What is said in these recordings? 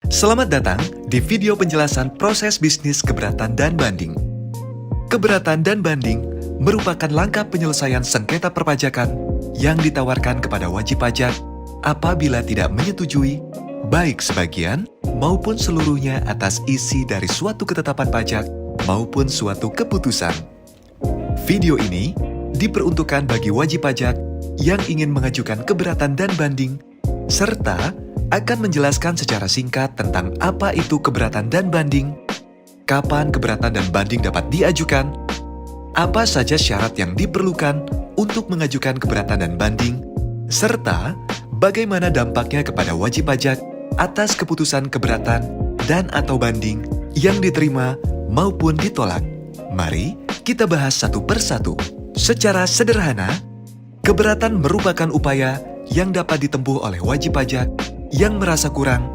Selamat datang di video penjelasan proses bisnis keberatan dan banding. Keberatan dan banding merupakan langkah penyelesaian sengketa perpajakan yang ditawarkan kepada wajib pajak apabila tidak menyetujui baik sebagian maupun seluruhnya atas isi dari suatu ketetapan pajak maupun suatu keputusan. Video ini diperuntukkan bagi wajib pajak yang ingin mengajukan keberatan dan banding serta akan menjelaskan secara singkat tentang apa itu keberatan dan banding, kapan keberatan dan banding dapat diajukan, apa saja syarat yang diperlukan untuk mengajukan keberatan dan banding, serta bagaimana dampaknya kepada wajib pajak atas keputusan keberatan dan/atau banding yang diterima maupun ditolak. Mari kita bahas satu persatu. Secara sederhana, keberatan merupakan upaya yang dapat ditempuh oleh wajib pajak yang merasa kurang,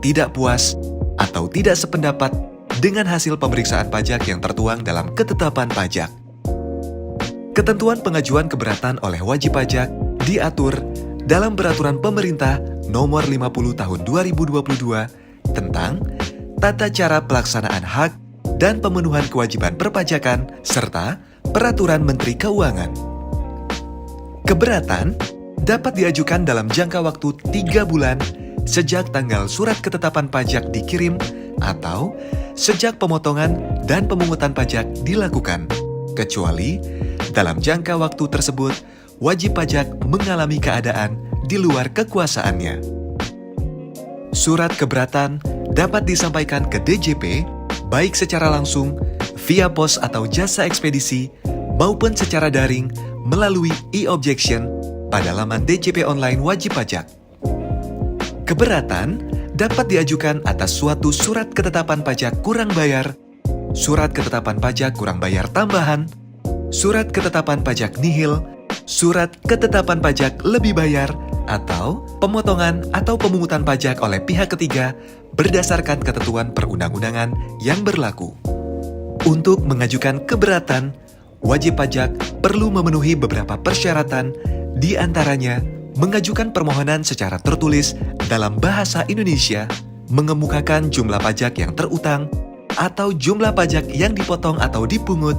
tidak puas, atau tidak sependapat dengan hasil pemeriksaan pajak yang tertuang dalam ketetapan pajak. Ketentuan pengajuan keberatan oleh wajib pajak diatur dalam Peraturan Pemerintah Nomor 50 Tahun 2022 tentang Tata Cara Pelaksanaan Hak dan Pemenuhan Kewajiban Perpajakan serta Peraturan Menteri Keuangan. Keberatan dapat diajukan dalam jangka waktu 3 bulan sejak tanggal surat ketetapan pajak dikirim atau sejak pemotongan dan pemungutan pajak dilakukan, kecuali dalam jangka waktu tersebut wajib pajak mengalami keadaan di luar kekuasaannya. Surat keberatan dapat disampaikan ke DJP baik secara langsung, via pos atau jasa ekspedisi, maupun secara daring melalui e-objection pada laman DJP online wajib pajak. Keberatan dapat diajukan atas suatu surat ketetapan pajak kurang bayar, surat ketetapan pajak kurang bayar tambahan, surat ketetapan pajak nihil, surat ketetapan pajak lebih bayar, atau pemotongan atau pemungutan pajak oleh pihak ketiga berdasarkan ketentuan perundang-undangan yang berlaku. Untuk mengajukan keberatan, wajib pajak perlu memenuhi beberapa persyaratan, di antaranya mengajukan permohonan secara tertulis dalam bahasa Indonesia, mengemukakan jumlah pajak yang terutang, atau jumlah pajak yang dipotong atau dipungut,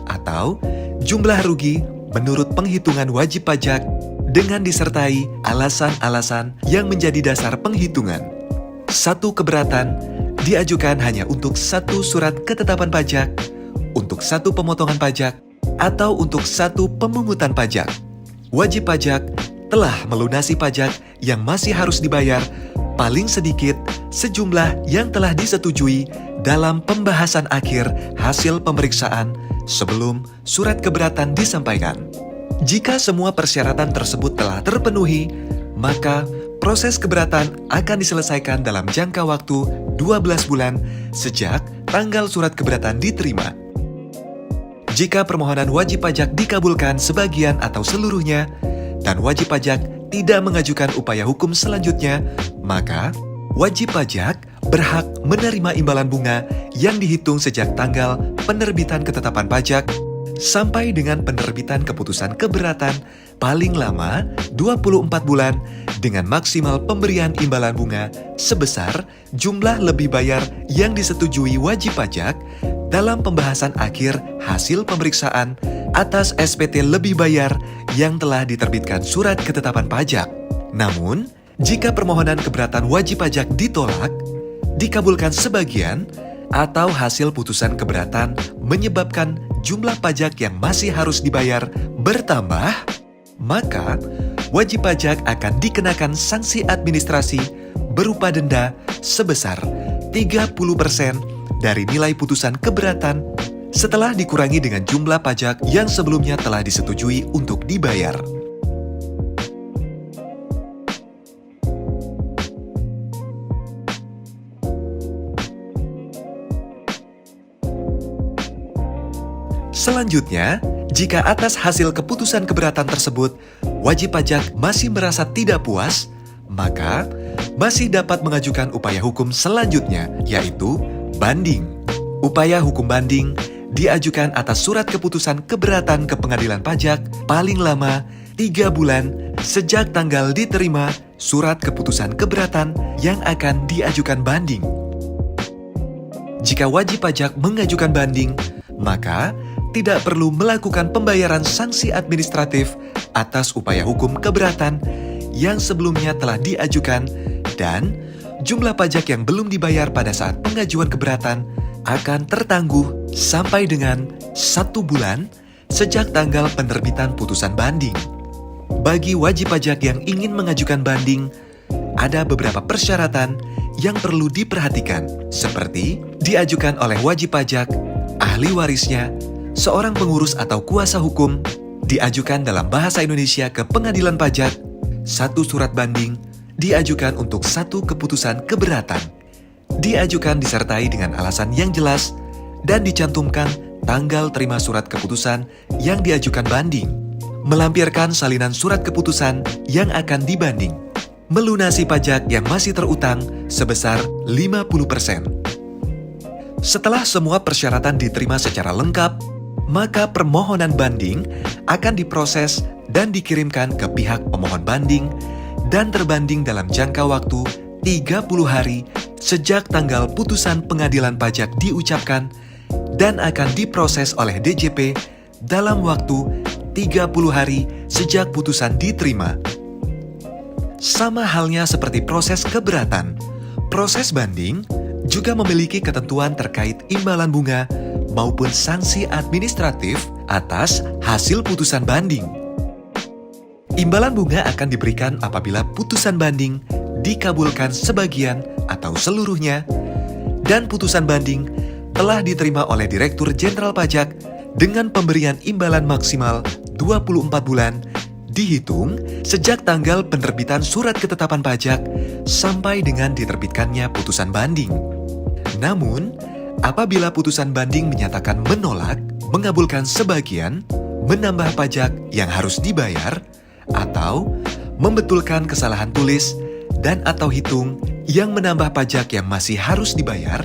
atau jumlah rugi menurut penghitungan wajib pajak dengan disertai alasan-alasan yang menjadi dasar penghitungan. Satu keberatan diajukan hanya untuk satu surat ketetapan pajak, untuk satu pemotongan pajak, atau untuk satu pemungutan pajak. Wajib pajak telah melunasi pajak yang masih harus dibayar paling sedikit sejumlah yang telah disetujui dalam pembahasan akhir hasil pemeriksaan sebelum surat keberatan disampaikan. Jika semua persyaratan tersebut telah terpenuhi, maka proses keberatan akan diselesaikan dalam jangka waktu 12 bulan sejak tanggal surat keberatan diterima. Jika permohonan wajib pajak dikabulkan sebagian atau seluruhnya, dan wajib pajak tidak mengajukan upaya hukum selanjutnya, maka wajib pajak berhak menerima imbalan bunga yang dihitung sejak tanggal penerbitan ketetapan pajak sampai dengan penerbitan keputusan keberatan paling lama 24 bulan dengan maksimal pemberian imbalan bunga sebesar jumlah lebih bayar yang disetujui wajib pajak dalam pembahasan akhir hasil pemeriksaan atas SPT lebih bayar yang telah diterbitkan surat ketetapan pajak. Namun, jika permohonan keberatan wajib pajak ditolak, dikabulkan sebagian, atau hasil putusan keberatan menyebabkan jumlah pajak yang masih harus dibayar bertambah, maka wajib pajak akan dikenakan sanksi administrasi berupa denda sebesar 30% dari nilai putusan keberatan setelah dikurangi dengan jumlah pajak yang sebelumnya telah disetujui untuk dibayar. Selanjutnya, jika atas hasil keputusan keberatan tersebut wajib pajak masih merasa tidak puas, maka masih dapat mengajukan upaya hukum selanjutnya, yaitu banding. Upaya hukum banding diajukan atas surat keputusan keberatan ke pengadilan pajak paling lama 3 bulan sejak tanggal diterima surat keputusan keberatan yang akan diajukan banding. Jika wajib pajak mengajukan banding, maka tidak perlu melakukan pembayaran sanksi administratif atas upaya hukum keberatan yang sebelumnya telah diajukan, dan jumlah pajak yang belum dibayar pada saat pengajuan keberatan akan tertangguh sampai dengan 1 bulan sejak tanggal penerbitan putusan banding. Bagi wajib pajak yang ingin mengajukan banding, ada beberapa persyaratan yang perlu diperhatikan, seperti diajukan oleh wajib pajak, ahli warisnya, seorang pengurus atau kuasa hukum, diajukan dalam bahasa Indonesia ke pengadilan pajak, 1 surat banding, diajukan untuk 1 keputusan keberatan, diajukan disertai dengan alasan yang jelas, dan dicantumkan tanggal terima surat keputusan yang diajukan banding, melampirkan salinan surat keputusan yang akan dibanding, melunasi pajak yang masih terutang sebesar 50%. Setelah semua persyaratan diterima secara lengkap, maka permohonan banding akan diproses dan dikirimkan ke pihak pemohon banding dan terbanding dalam jangka waktu 30 hari sejak tanggal putusan pengadilan pajak diucapkan dan akan diproses oleh DJP dalam waktu 30 hari sejak putusan diterima. Sama halnya seperti proses keberatan, proses banding juga memiliki ketentuan terkait imbalan bunga maupun sanksi administratif atas hasil putusan banding. Imbalan bunga akan diberikan apabila putusan banding dikabulkan sebagian atau seluruhnya, dan putusan banding telah diterima oleh Direktur Jenderal Pajak dengan pemberian imbalan maksimal 24 bulan dihitung sejak tanggal penerbitan surat ketetapan pajak sampai dengan diterbitkannya putusan banding. Namun, apabila putusan banding menyatakan menolak, mengabulkan sebagian, menambah pajak yang harus dibayar, atau membetulkan kesalahan tulis dan atau hitung yang menambah pajak yang masih harus dibayar,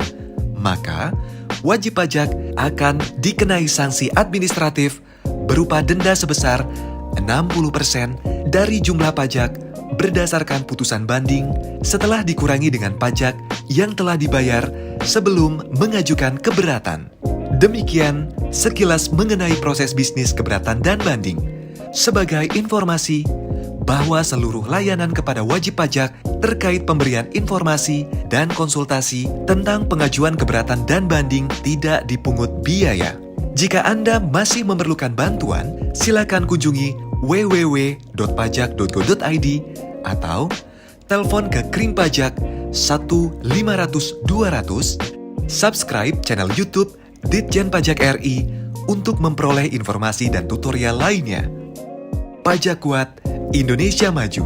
maka wajib pajak akan dikenai sanksi administratif berupa denda sebesar 60% dari jumlah pajak berdasarkan putusan banding setelah dikurangi dengan pajak yang telah dibayar sebelum mengajukan keberatan. Demikian sekilas mengenai proses bisnis keberatan dan banding. Sebagai informasi bahwa seluruh layanan kepada wajib pajak terkait pemberian informasi dan konsultasi tentang pengajuan keberatan dan banding tidak dipungut biaya. Jika Anda masih memerlukan bantuan, silakan kunjungi www.pajak.go.id atau telepon ke Krim Pajak 1-500-200, subscribe channel YouTube Ditjen Pajak RI untuk memperoleh informasi dan tutorial lainnya. Pajak Kuat, Indonesia Maju.